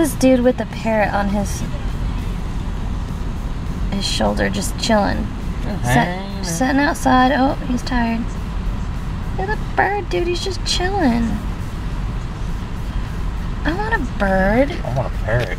this dude with the parrot on his shoulder, just chilling. Sitting outside. Oh, he's tired. Look at the bird, dude. He's just chilling. I want a bird. I want a parrot.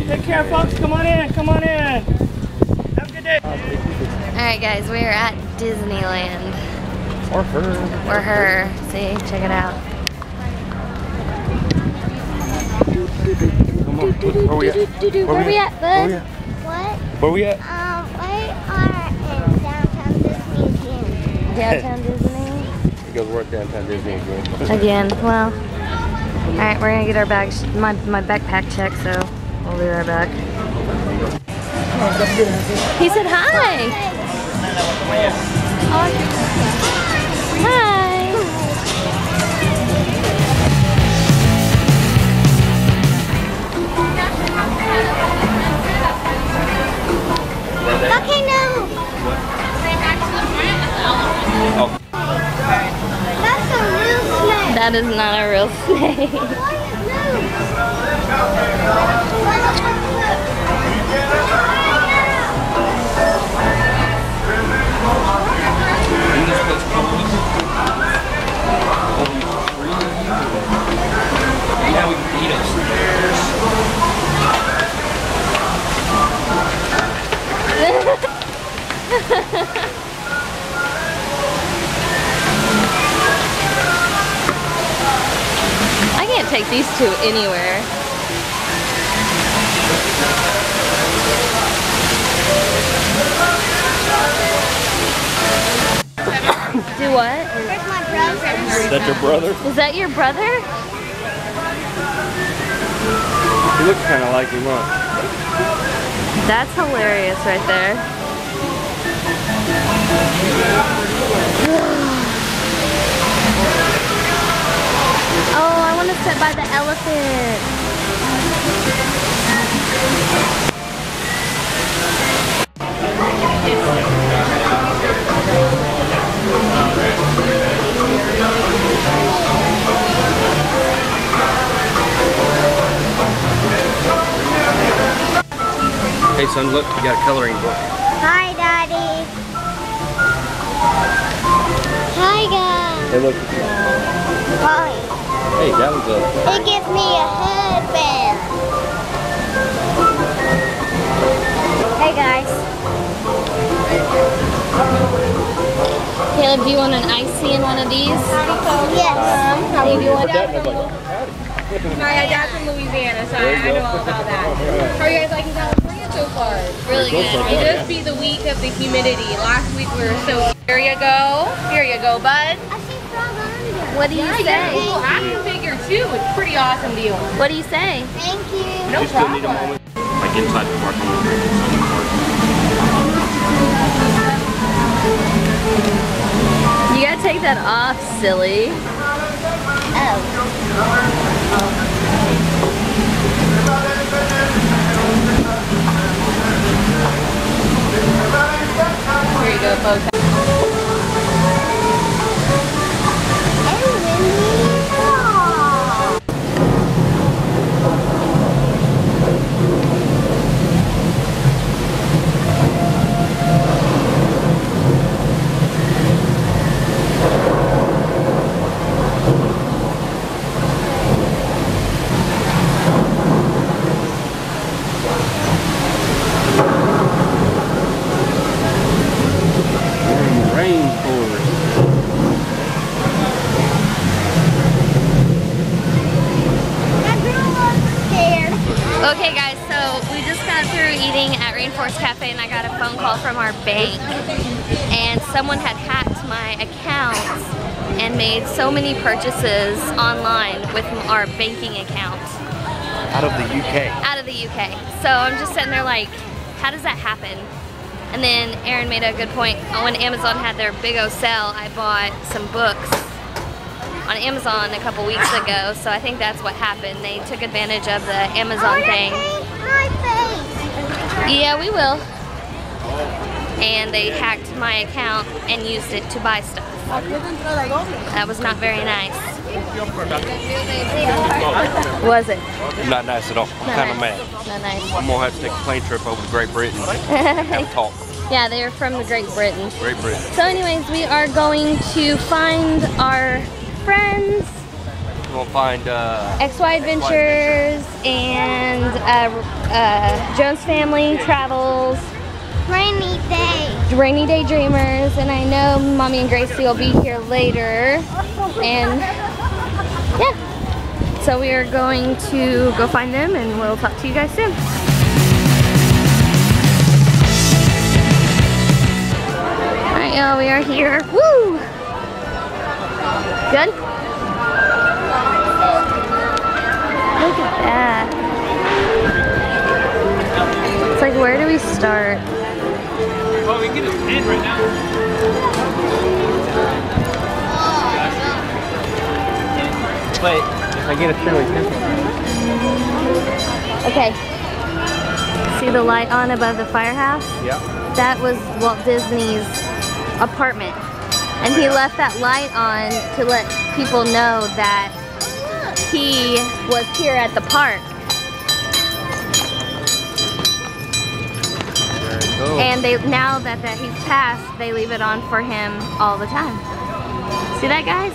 Take care, folks. Come on in. Come on in. Have a good day. Alright, guys. We are at Disneyland. Or her. Or her. See? Check it out. Come on. Where we at? Where we at, bud? What? Where we at? We are in downtown Disney again. Downtown Disney? Because we're at downtown Disney again. Again. Well. Alright, we're gonna get our bags, my backpack checked, so we'll be right back. He said hi! Hi! Okay, no! Oh. That's a real snake! That is not a real snake. Now we can eat upstairs. I can't take these two anywhere. Do what? Where's my brother? Is that your brother? Is that your brother? He looks kind of like him, huh? That's hilarious right there. Oh, I want to sit by the elephant. Hey son, look, you got a coloring book. Hi, Daddy. Hi, guys. Hey, look. Hi. Hey, that was a... It gives me a headband. Hey, guys. Caleb, do you want an icy in one of these? Yes. Hey, do you want My dad's from Louisiana, so I know all about that. How are you guys liking California so far? really good? It just be the week of the humidity. Last week we were so... Here you go. Here you go, bud. I see frog under. What do you say? Cool action figure too. It's pretty awesome deal. What do you say? Thank you. No You still need a problem. moment. Like inside the parking lot. Inside the park. You gotta take that off, silly. Here you go, folks. Rainforest. Okay guys, so we just got through eating at Rainforest Cafe and I got a phone call from our bank and someone had hacked my account and made so many purchases online with our banking account. Out of the UK. Out of the UK. So I'm just sitting there like, how does that happen? And then Aaron made a good point. When Amazon had their big O sale, I bought some books on Amazon a couple weeks ago, so I think that's what happened. They took advantage of the Amazon thing. My face. Yeah, we will. and they hacked my account and used it to buy stuff. That was not very nice. Was it? Not nice at all. I'm kind of nice. mad. Not nice. I'm gonna have to take a plane trip over to Great Britain and have a talk. Yeah, they are from the Great Britain. Great Britain. So anyways, we are going to find our friends. We'll find XY Adventures and Jones Family Travels. Rainy Day Dreamers, and I know Mommy and Gracie will be here later. And yeah, so we are going to go find them, and we'll talk to you guys soon. Alright, y'all, we are here. Woo! Good? Look at that. It's like, where do we start? Well, we can get his hand right now. Wait, if I get a fairly Okay. See the light on above the firehouse? Yeah. That was Walt Disney's apartment. And he left that light on to let people know that he was here at the park. And they now that he's passed, they leave it on for him all the time. See that, guys?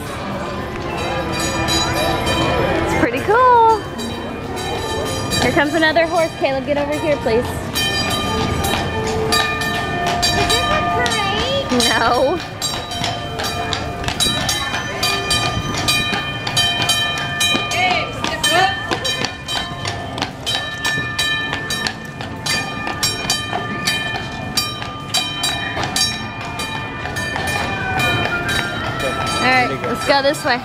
It's pretty cool. Here comes another horse. Caleb, get over here, please. Is this a parade? No. Alright, let's go this way.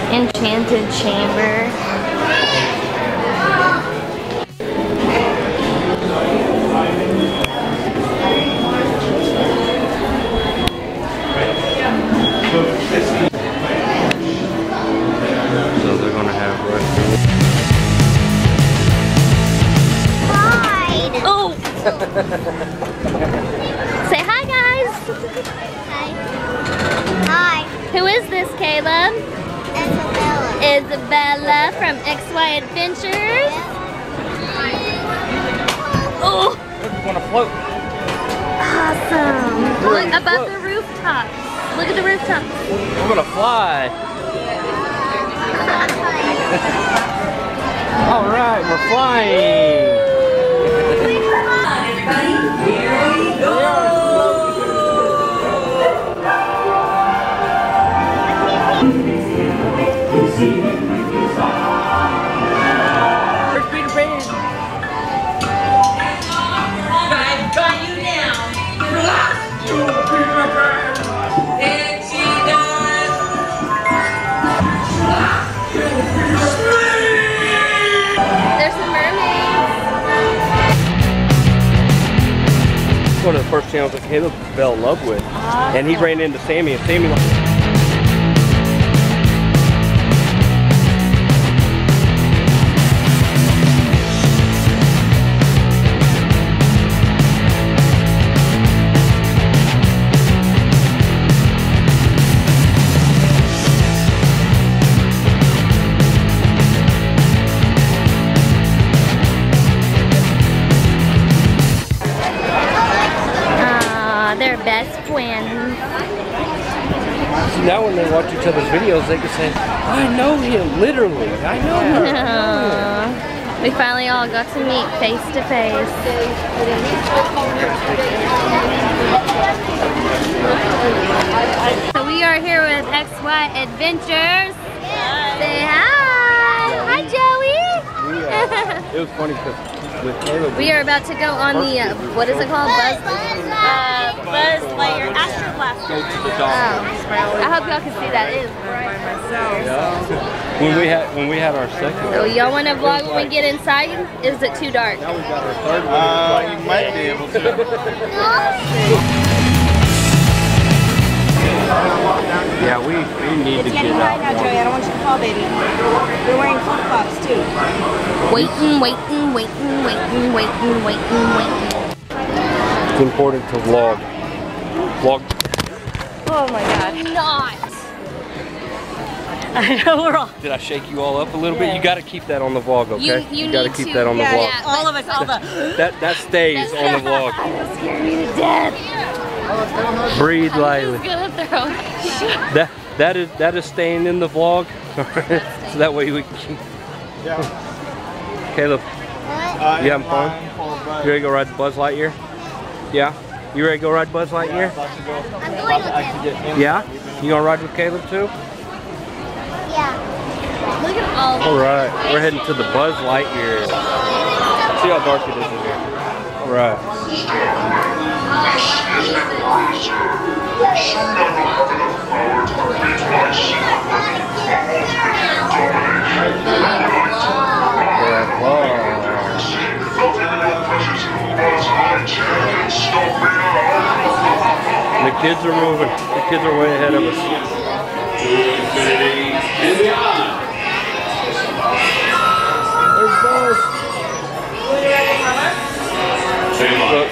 Enchanted Chamber. So they're gonna have Ride. Oh! Say hi, guys! Hi. Hi. Who is this, Caleb? Isabella. Isabella from XY Adventures. Oh! I want to float. Awesome! Look above the rooftop. Look at the rooftop. We're gonna fly. All right, we're flying. Where's Peter Pan? I've got you now. And she does. There's some mermaids. It's one of the first channels that Caleb fell in love with. And he ran into Sammy, and Sammy They're best twins. now when they watch each other's videos, they can say, I know him, literally. I know her. We finally all got to meet face to face. So we are here with XY Adventures. Say hi. It was funny because with Caleb, We are about to go on the, what is it called? Buzz Lightyear Astro Blast. go to the dog. I hope y'all can see that. It is bright. Yeah. When we had our second. So y'all want to vlog when we get inside? Is it too dark? Now we got our third one. You might be able to. Yeah, we need to get Getting high now, out. Joey. I don't want you to fall, baby. You're wearing flip-flops, too. Waiting. It's important to vlog. Vlog. Oh my God. Not. I know we're all... Did I shake you all up a little bit? You got to keep that on the vlog, okay? You got to need keep to- that on the Yeah, vlog. yeah, all of us, all the... That stays on the vlog. That scared me to death. Breathe I was lightly. gonna throw it. That is staying in the vlog, so that way we can keep. Yeah. Caleb, you having fun? You ready to go ride the Buzz Lightyear? Yeah. You ready to go ride Buzz Lightyear? I'm going with him. Yeah. You gonna ride with Caleb too? Yeah. Look at all. All right. We're heading to the Buzz Lightyear. See how dark it is in here. All right. The kids are moving. The kids are way ahead of us. To infinity and beyond. There's Buzz. Look,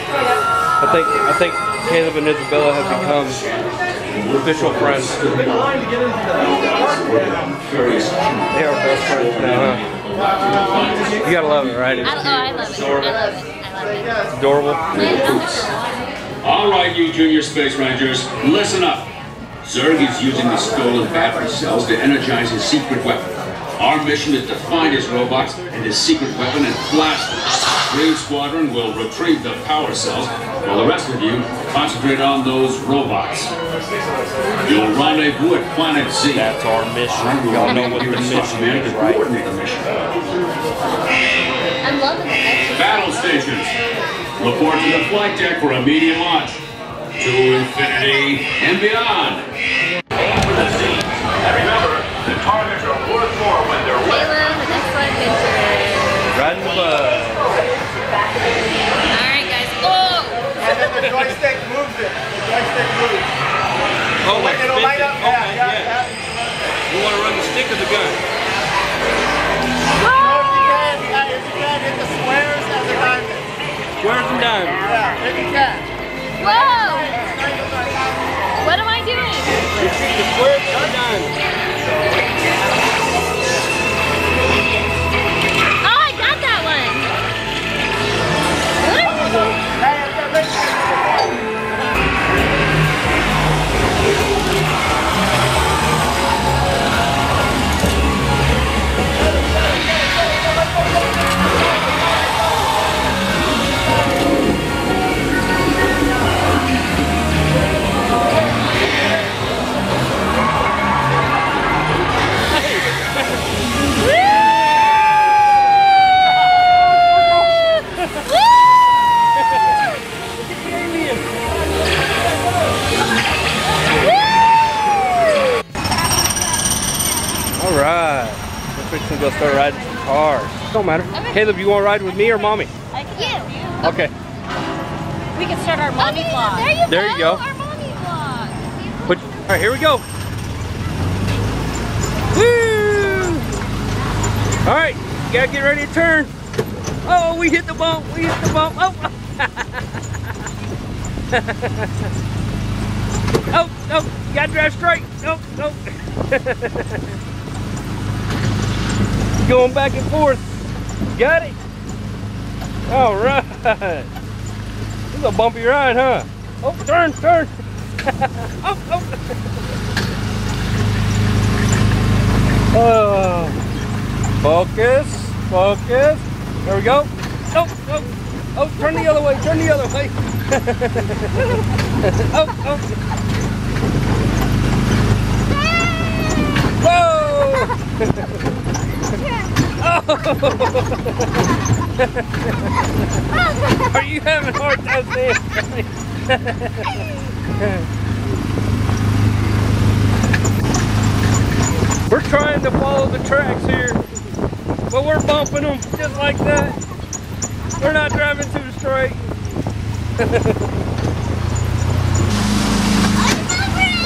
I think Caleb and Isabella have become official friends. They are best friends now, huh? You gotta love it, right? I love it. It's adorable. All right, you junior space rangers, listen up. Zurg is using the stolen battery cells to energize his secret weapon. Our mission is to find his robots and his secret weapon and blast them. Green Squadron will retrieve the power cells, while the rest of you concentrate on those robots. You'll rendezvous at Planet Z. That's our mission. Y'all know what the mission is, right? Coordinate the mission. I'm loving the extra. Battle stations. Report to the flight deck for immediate launch. To infinity and beyond. And remember, the targets are worth more when they're wet. Caleb, the next one adventure. Riding the bus. Alright guys. Oh! And then the joystick moves it. The joystick moves. Oh, like It'll light up. Okay, Yeah. You want to run the stick or the gun? If you can, hit the squares and the diamond. Squares and diamonds. Yeah, if you can. Whoa! What am I doing? The squares and the diamonds. Oh, I got that one! What? Alright. We're fixing to go start riding some cars. Don't matter. Okay. Caleb, you want to ride with me or mommy? You. Okay. We can start our mommy vlog. There you go. Our mommy vlog. Alright, here we go. Woo! Alright, you gotta get ready to turn. Oh, we hit the bump. We hit the bump. Oh. Oh, no, you gotta drive straight. No, no. Going back and forth. Got it. All right. This is a bumpy ride, huh? Oh, turn, turn. Oh, oh. Oh. Focus, focus. There we go. Oh, oh. Oh, turn the other way, turn the other way. Oh, oh. Whoa! Oh. Are you having a hard time saying? We're trying to follow the tracks here, but we're bumping them just like that. We're not driving too straight.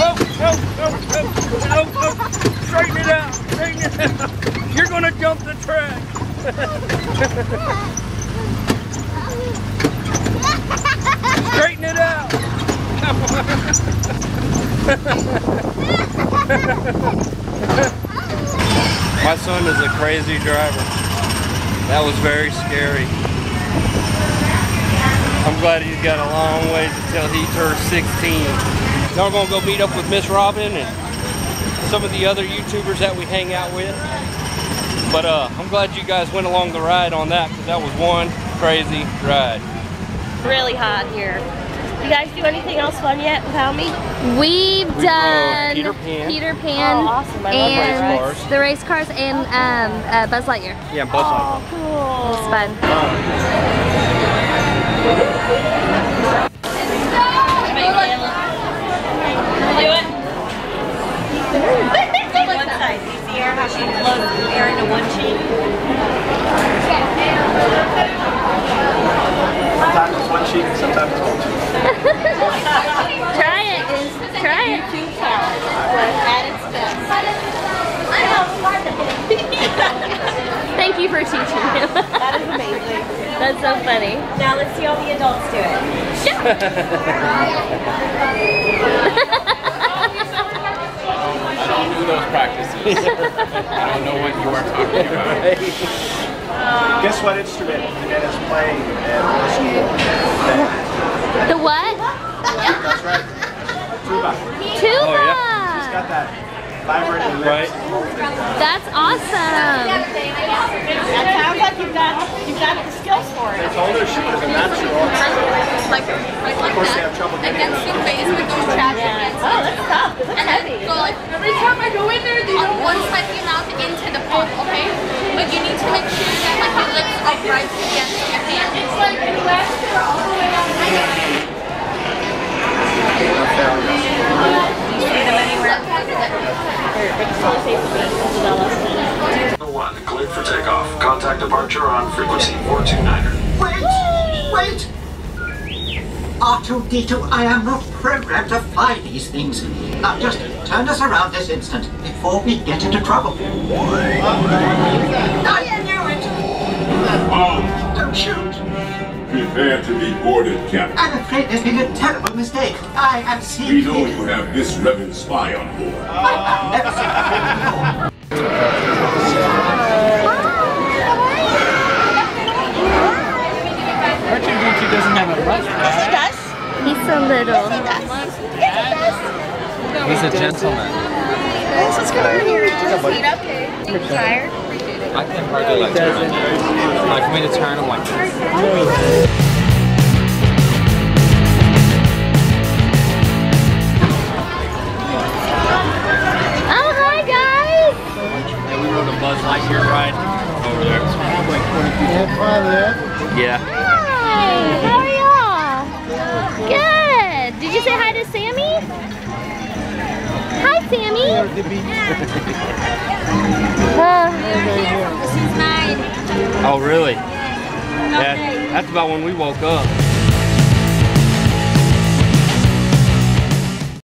Oh, straighten it out, straighten it out. You're gonna jump the track. Straighten it out. My son is a crazy driver. That was very scary. I'm glad he's got a long ways until he turns 16. Now we're gonna go meet up with Miss Robin and some of the other YouTubers that we hang out with. But I'm glad you guys went along the ride on that, because that was one crazy ride. Really hot here. You guys do anything else fun yet without me? We've done Peter Pan. Oh, awesome. I love race and cars. the race cars and Buzz Lightyear. Yeah, Buzz Lightyear. Oh, cool. It was fun. One side. You see her, how she blows air into one cheek? Sometimes it's one cheek and sometimes it's one cheek. Try it. Try it. At its best. Thank you for teaching him. That is amazing. That's so funny. Now let's see all the adults do it. I don't do those practices. I don't know what you are talking about. Guess what instrument Elena's playing at school? The what? That's right. Tuba. Tuba. Oh, yeah. She's got that vibrating lips. Right. That's awesome. That sounds like you've got the skills for it. I told her she was a natural. Like right Of like course, they that. have trouble getting Against your face with your trash against Oh, that's tough. That's and heavy. then go like every time I go in there, they don't one side of your mouth into the phone, okay? But you need to make sure that like your lips are right against your hand. It's like you left her all the way down. See them anywhere. One, cleared for takeoff. Contact departure on frequency 429er. Wait! R2-D2, I am not programmed to fly these things. Now just turn us around this instant before we get into trouble. I knew it! Oh, Don't shoot! prepare to be boarded, Captain. I'm afraid there's been a terrible mistake. I am seeing We know you have this rebel spy on board. I've never seen it R2-D2 doesn't have a mustache. He does. He's so little. He's a gentleman. Let's just come over here and just eat up. You tired? I can hardly like turn on you. Like for me to turn, I'm like this. Oh, hi guys. Yeah, we rode a Buzz Lightyear ride over there. Yeah. Hi. How are y'all? Good. Did you say hi to Sammy? Hi, Sammy. This is mine. Oh, really? Yeah, that's about when we woke up.